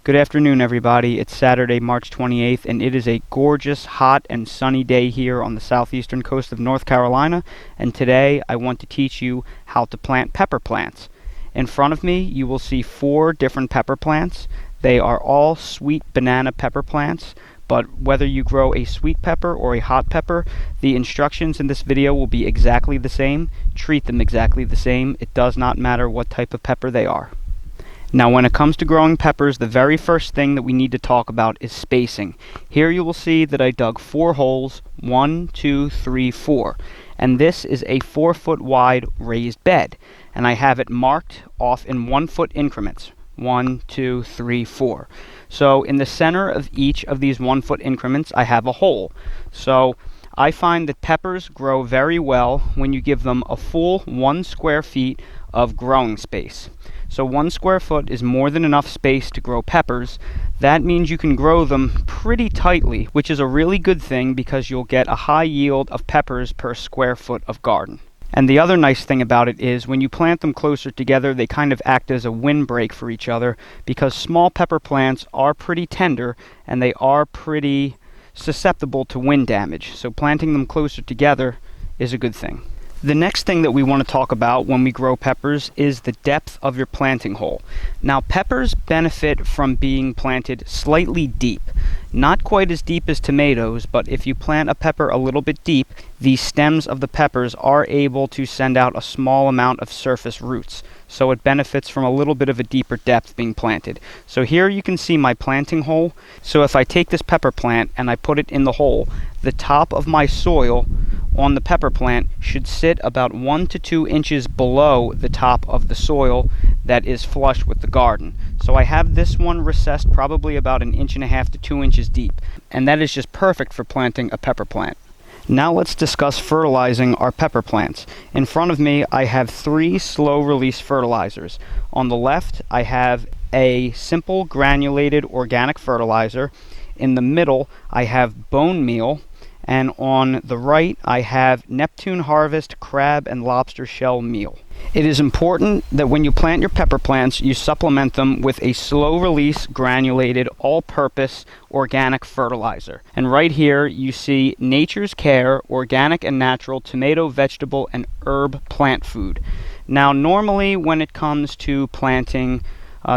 Good afternoon, everybody. It's Saturday, March 28th, and it is a gorgeous, hot, and sunny day here on the southeastern coast of North Carolina. And today I want to teach you how to plant pepper plants. In front of me, you will see 4 different pepper plants. They are all sweet banana pepper plants, but whether you grow a sweet pepper or a hot pepper, the instructions in this video will be exactly the same. Treat them exactly the same. It does not matter what type of pepper they are. Now, when it comes to growing peppers, the very first thing that we need to talk about is spacing. Here you will see that I dug 4 holes, 1, 2, 3, 4. And this is a 4-foot wide raised bed. And I have it marked off in 1-foot increments. 1, 2, 3, 4. So in the center of each of these 1-foot increments, I have a hole. So I find that peppers grow very well when you give them a full 1 square feet of growing space. So 1 square foot is more than enough space to grow peppers. That means you can grow them pretty tightly, which is a really good thing because you'll get a high yield of peppers per square foot of garden. And the other nice thing about it is when you plant them closer together, they kind of act as a windbreak for each other because small pepper plants are pretty tender and they are pretty susceptible to wind damage. So planting them closer together is a good thing. The next thing that we want to talk about when we grow peppers is the depth of your planting hole. Now, peppers benefit from being planted slightly deep. Not quite as deep as tomatoes, but if you plant a pepper a little bit deep, the stems of the peppers are able to send out a small amount of surface roots. So it benefits from a little bit of a deeper depth being planted. So here you can see my planting hole. So if I take this pepper plant and I put it in the hole, the top of my soil on the pepper plant should sit about 1 to 2 inches below the top of the soil that is flush with the garden. So I have this one recessed probably about 1.5 inches to 2 inches deep, and that is just perfect for planting a pepper plant. Now let's discuss fertilizing our pepper plants. In front of me I have 3 slow release fertilizers. On the left I have a simple granulated organic fertilizer. In the middle I have bone meal. And on the right, I have Neptune Harvest crab and lobster shell meal. It is important that when you plant your pepper plants, you supplement them with a slow-release, granulated, all-purpose organic fertilizer. And right here, you see Nature's Care Organic and Natural Tomato, Vegetable, and Herb Plant Food. Now, normally when it comes to planting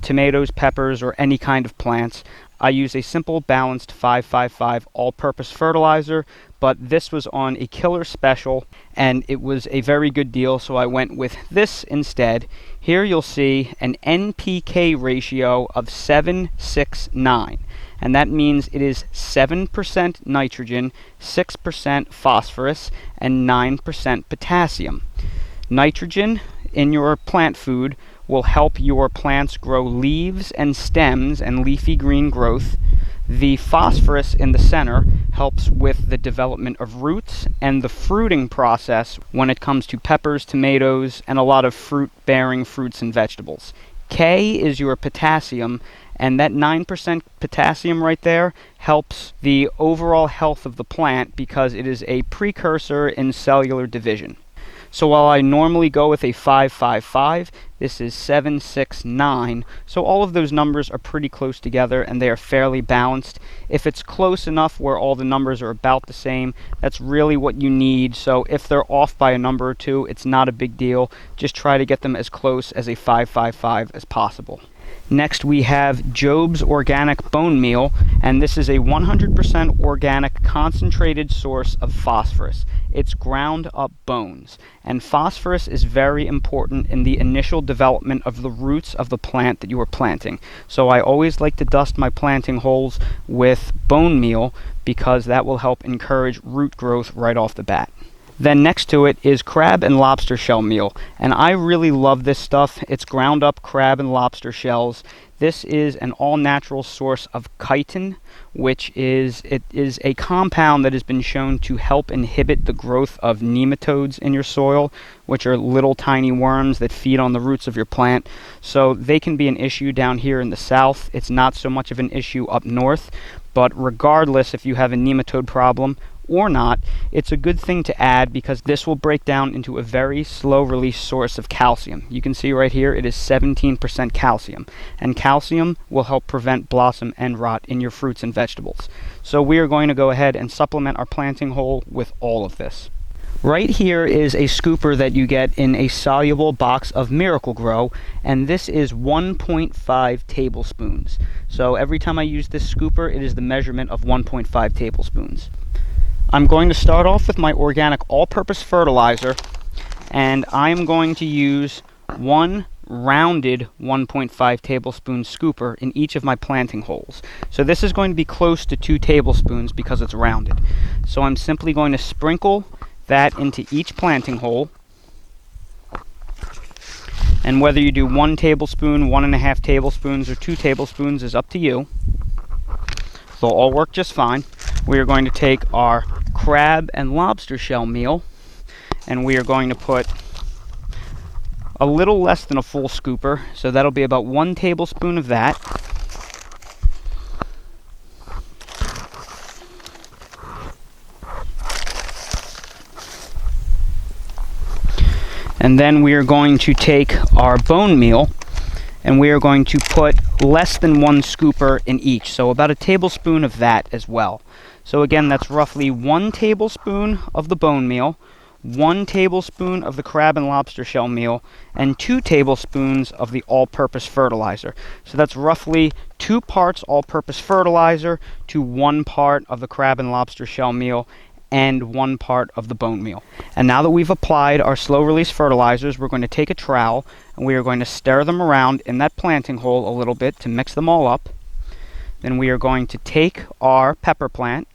tomatoes, peppers, or any kind of plants, I use a simple balanced 5-5-5 all-purpose fertilizer, but this was on a killer special and it was a very good deal, so I went with this instead. Here you'll see an NPK ratio of 7-6-9, and that means it is 7% nitrogen, 6% phosphorus, and 9% potassium. Nitrogen in your plant food will help your plants grow leaves and stems and leafy green growth. The phosphorus in the center helps with the development of roots and the fruiting process when it comes to peppers, tomatoes, and a lot of fruit-bearing fruits and vegetables. K is your potassium, and that 9% potassium right there helps the overall health of the plant because it is a precursor in cellular division. So while I normally go with a 5-5-5, this is 7-6-9. So all of those numbers are pretty close together and they are fairly balanced. If it's close enough where all the numbers are about the same, that's really what you need. So if they're off by a number or two, it's not a big deal. Just try to get them as close as a 5-5-5 as possible. Next we have Job's Organic Bone Meal, and this is a 100% organic concentrated source of phosphorus. It's ground up bones, and phosphorus is very important in the initial development of the roots of the plant that you are planting. So I always like to dust my planting holes with bone meal because that will help encourage root growth right off the bat. Then next to it is crab and lobster shell meal, and I really love this stuff. It's ground up crab and lobster shells. This is an all-natural source of chitin, which is a compound that has been shown to help inhibit the growth of nematodes in your soil, which are little tiny worms that feed on the roots of your plant. So they can be an issue down here in the south. It's not so much of an issue up north, but regardless if you have a nematode problem or not, it's a good thing to add because this will break down into a very slow release source of calcium. You can see right here it is 17% calcium, and calcium will help prevent blossom end rot in your fruits and vegetables. So we are going to go ahead and supplement our planting hole with all of this. Right here is a scooper that you get in a soluble box of Miracle-Gro, and this is 1.5 tablespoons. So every time I use this scooper, it is the measurement of 1.5 tablespoons. I'm going to start off with my organic all-purpose fertilizer, and I'm going to use one rounded 1.5 tablespoon scooper in each of my planting holes. So this is going to be close to 2 tablespoons because it's rounded. So I'm simply going to sprinkle that into each planting hole, and whether you do 1 tablespoon, 1.5 tablespoons, or 2 tablespoons is up to you. They'll all work just fine. We are going to take our crab and lobster shell meal, and we are going to put a little less than a full scooper, so that'll be about 1 tablespoon of that. And then we are going to take our bone meal, and we are going to put less than 1 scooper in each, so about a tablespoon of that as well. So again, that's roughly 1 tablespoon of the bone meal, 1 tablespoon of the crab and lobster shell meal, and 2 tablespoons of the all-purpose fertilizer. So that's roughly 2 parts all-purpose fertilizer to 1 part of the crab and lobster shell meal and 1 part of the bone meal. And now that we've applied our slow release fertilizers, we're going to take a trowel and we are going to stir them around in that planting hole a little bit to mix them all up. Then we are going to take our pepper plant,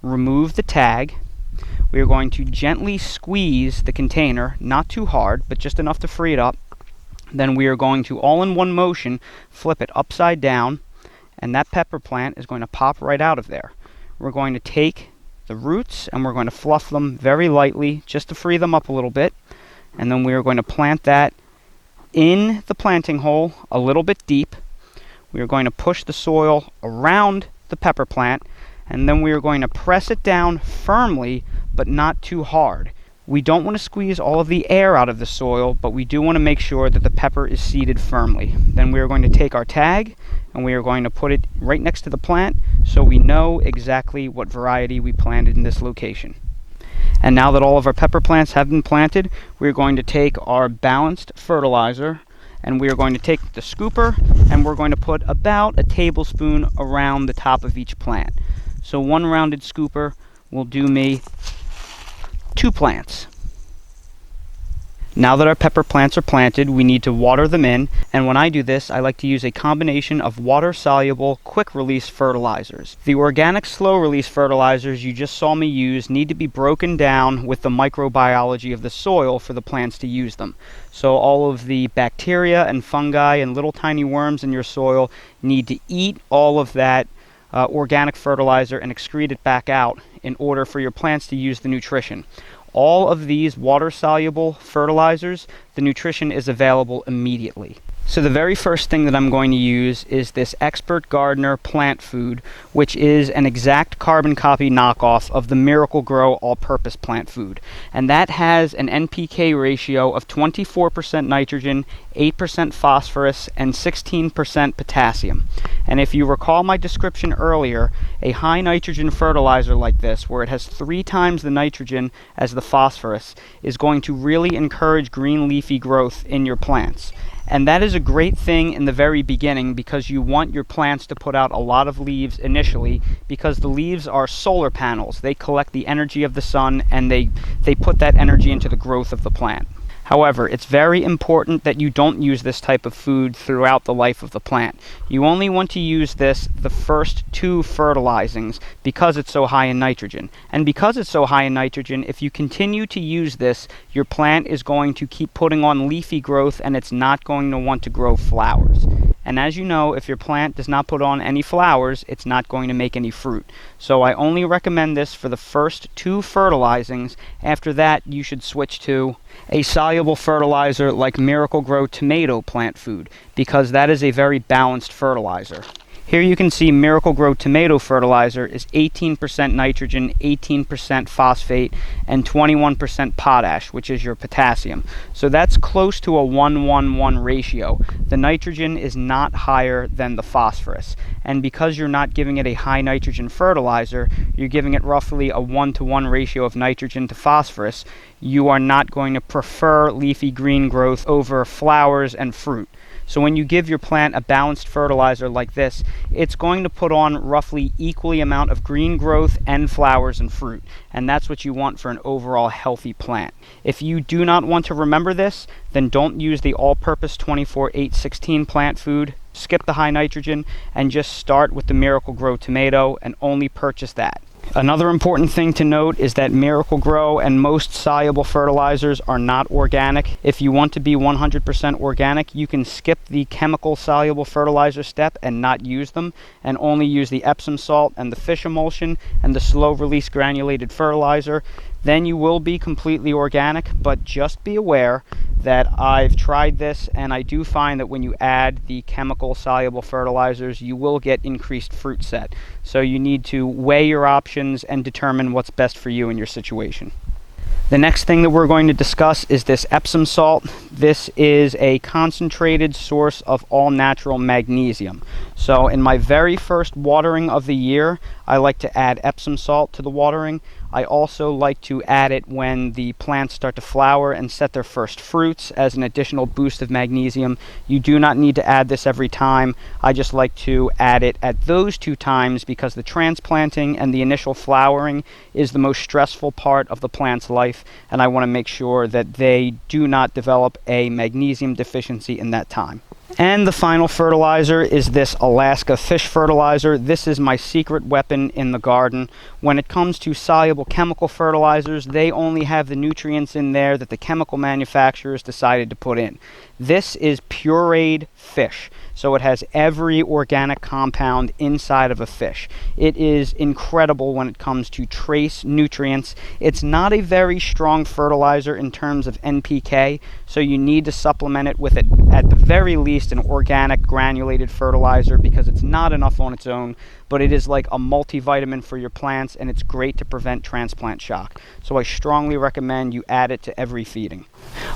remove the tag. We are going to gently squeeze the container, not too hard, but just enough to free it up. Then we are going to, all in one motion, flip it upside down, and that pepper plant is going to pop right out of there. We're going to take the roots and we're going to fluff them very lightly just to free them up a little bit, and then we are going to plant that in the planting hole a little bit deep. We are going to push the soil around the pepper plant, and then we are going to press it down firmly but not too hard. We don't want to squeeze all of the air out of the soil, but we do want to make sure that the pepper is seeded firmly. Then we are going to take our tag and we are going to put it right next to the plant so we know exactly what variety we planted in this location. And now that all of our pepper plants have been planted, we are going to take our balanced fertilizer and we are going to take the scooper and we're going to put about a tablespoon around the top of each plant. So 1 rounded scooper will do me 2 plants. Now that our pepper plants are planted, we need to water them in, and when I do this, I like to use a combination of water-soluble, quick-release fertilizers. The organic slow-release fertilizers you just saw me use need to be broken down with the microbiology of the soil for the plants to use them. So all of the bacteria and fungi and little tiny worms in your soil need to eat all of that organic fertilizer and excrete it back out in order for your plants to use the nutrition. All of these water-soluble fertilizers, the nutrition is available immediately. So the very first thing that I'm going to use is this Expert Gardener plant food, which is an exact carbon copy knockoff of the Miracle-Gro all-purpose plant food. And that has an NPK ratio of 24% nitrogen, 8% phosphorus, and 16% potassium. And if you recall my description earlier, a high nitrogen fertilizer like this, where it has 3 times the nitrogen as the phosphorus, is going to really encourage green leafy growth in your plants. And that is a great thing in the very beginning because you want your plants to put out a lot of leaves initially, because the leaves are solar panels. They collect the energy of the sun and they put that energy into the growth of the plant. However, it's very important that you don't use this type of food throughout the life of the plant. You only want to use this the first 2 fertilizings because it's so high in nitrogen. And because it's so high in nitrogen, if you continue to use this, your plant is going to keep putting on leafy growth and it's not going to want to grow flowers. And as you know, if your plant does not put on any flowers, it's not going to make any fruit. So I only recommend this for the first 2 fertilizings. After that, you should switch to a soluble fertilizer like Miracle-Gro tomato plant food, because that is a very balanced fertilizer. Here you can see Miracle-Gro tomato fertilizer is 18% nitrogen, 18% phosphate, and 21% potash, which is your potassium. So that's close to a 1-1-1 ratio. The nitrogen is not higher than the phosphorus. And because you're not giving it a high nitrogen fertilizer, you're giving it roughly a 1-to-1 ratio of nitrogen to phosphorus. You are not going to prefer leafy green growth over flowers and fruit. So when you give your plant a balanced fertilizer like this, it's going to put on roughly equally amount of green growth and flowers and fruit. And that's what you want for an overall healthy plant. If you do not want to remember this, then don't use the all-purpose 24-8-16 plant food. Skip the high nitrogen and just start with the Miracle-Gro tomato and only purchase that. Another important thing to note is that Miracle-Gro and most soluble fertilizers are not organic. If you want to be 100% organic, you can skip the chemical soluble fertilizer step and not use them, and only use the Epsom salt and the fish emulsion and the slow release granulated fertilizer. Then you will be completely organic, but just be aware that I've tried this and I do find that when you add the chemical soluble fertilizers, you will get increased fruit set. So you need to weigh your options and determine what's best for you in your situation. The next thing that we're going to discuss is this Epsom salt. This is a concentrated source of all natural magnesium. So in my very first watering of the year, I like to add Epsom salt to the watering. I also like to add it when the plants start to flower and set their first fruits as an additional boost of magnesium. You do not need to add this every time. I just like to add it at those 2 times because the transplanting and the initial flowering is the most stressful part of the plant's life, and I want to make sure that they do not develop a magnesium deficiency in that time. And the final fertilizer is this Alaska fish fertilizer. This is my secret weapon in the garden. When it comes to soluble chemical fertilizers, they only have the nutrients in there that the chemical manufacturers decided to put in. This is pureed fish, so it has every organic compound inside of a fish. It is incredible when it comes to trace nutrients. It's not a very strong fertilizer in terms of NPK, so you need to supplement it with, at the very least, an organic granulated fertilizer because it's not enough on its own, but it is like a multivitamin for your plants and it's great to prevent transplant shock. So I strongly recommend you add it to every feeding.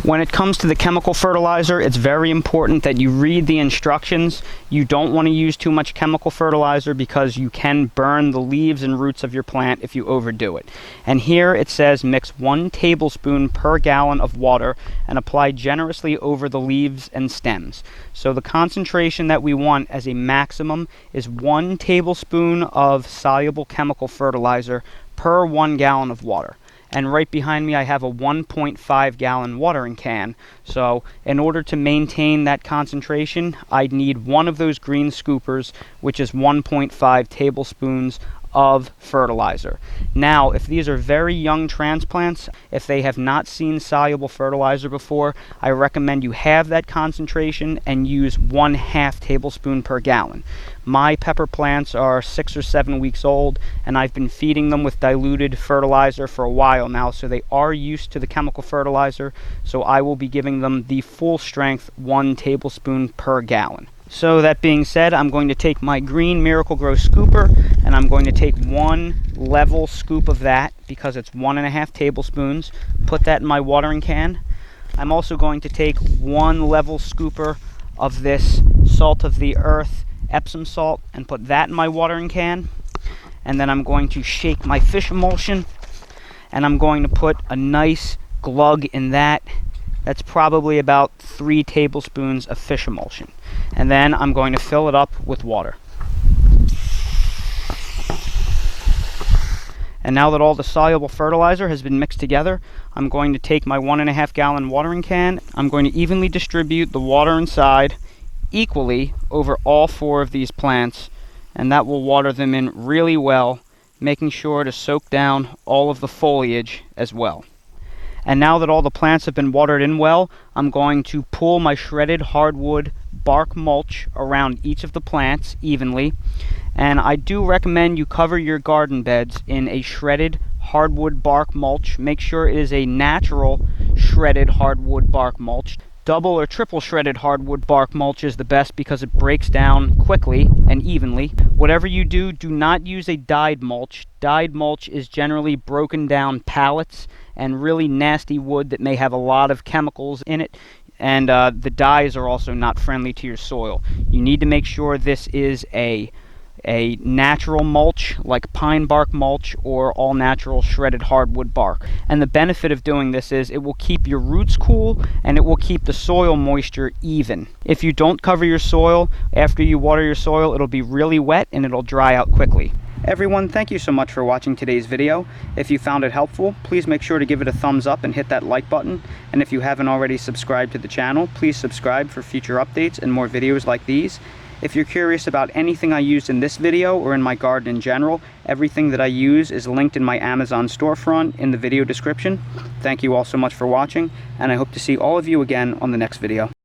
When it comes to the chemical fertilizer, it's very important that you read the instructions. You don't want to use too much chemical fertilizer because you can burn the leaves and roots of your plant if you overdo it. And here it says mix 1 tablespoon per gallon of water and apply generously over the leaves and stems. So the concentration that we want as a maximum is 1 tablespoon of soluble chemical fertilizer per 1 gallon of water. And right behind me I have a 1.5 gallon watering can. So in order to maintain that concentration, I'd need one of those green scoopers, which is 1.5 tablespoons of fertilizer. Now, if these are very young transplants, if they have not seen soluble fertilizer before, I recommend you have that concentration and use 1/2 tablespoon per gallon. My pepper plants are 6 or 7 weeks old, and I've been feeding them with diluted fertilizer for a while now, so they are used to the chemical fertilizer, so I will be giving them the full strength 1 tablespoon per gallon. So that being said, I'm going to take my green Miracle-Gro scooper and I'm going to take 1 level scoop of that because it's 1.5 tablespoons. Put that in my watering can. I'm also going to take 1 level scooper of this salt of the earth Epsom salt and put that in my watering can. And then I'm going to shake my fish emulsion and I'm going to put a nice glug in that. That's probably about 3 tablespoons of fish emulsion. And then I'm going to fill it up with water. And now that all the soluble fertilizer has been mixed together, I'm going to take my 1.5 gallon watering can. I'm going to evenly distribute the water inside equally over all 4 of these plants, and that will water them in really well, making sure to soak down all of the foliage as well. And now that all the plants have been watered in well, I'm going to pull my shredded hardwood bark mulch around each of the plants evenly. And I do recommend you cover your garden beds in a shredded hardwood bark mulch. Make sure it is a natural shredded hardwood bark mulch. Double or triple shredded hardwood bark mulch is the best because it breaks down quickly and evenly. Whatever you do, do not use a dyed mulch. Dyed mulch is generally broken down pallets and really nasty wood that may have a lot of chemicals in it, and the dyes are also not friendly to your soil. You need to make sure this is a natural mulch like pine bark mulch or all natural shredded hardwood bark. And the benefit of doing this is it will keep your roots cool and it will keep the soil moisture even. If you don't cover your soil, after you water your soil, it'll be really wet and it'll dry out quickly. Everyone, thank you so much for watching today's video. If you found it helpful, please make sure to give it a thumbs up and hit that like button. And if you haven't already subscribed to the channel, please subscribe for future updates and more videos like these. If you're curious about anything I used in this video or in my garden in general, everything that I use is linked in my Amazon storefront in the video description. Thank you all so much for watching, and I hope to see all of you again on the next video.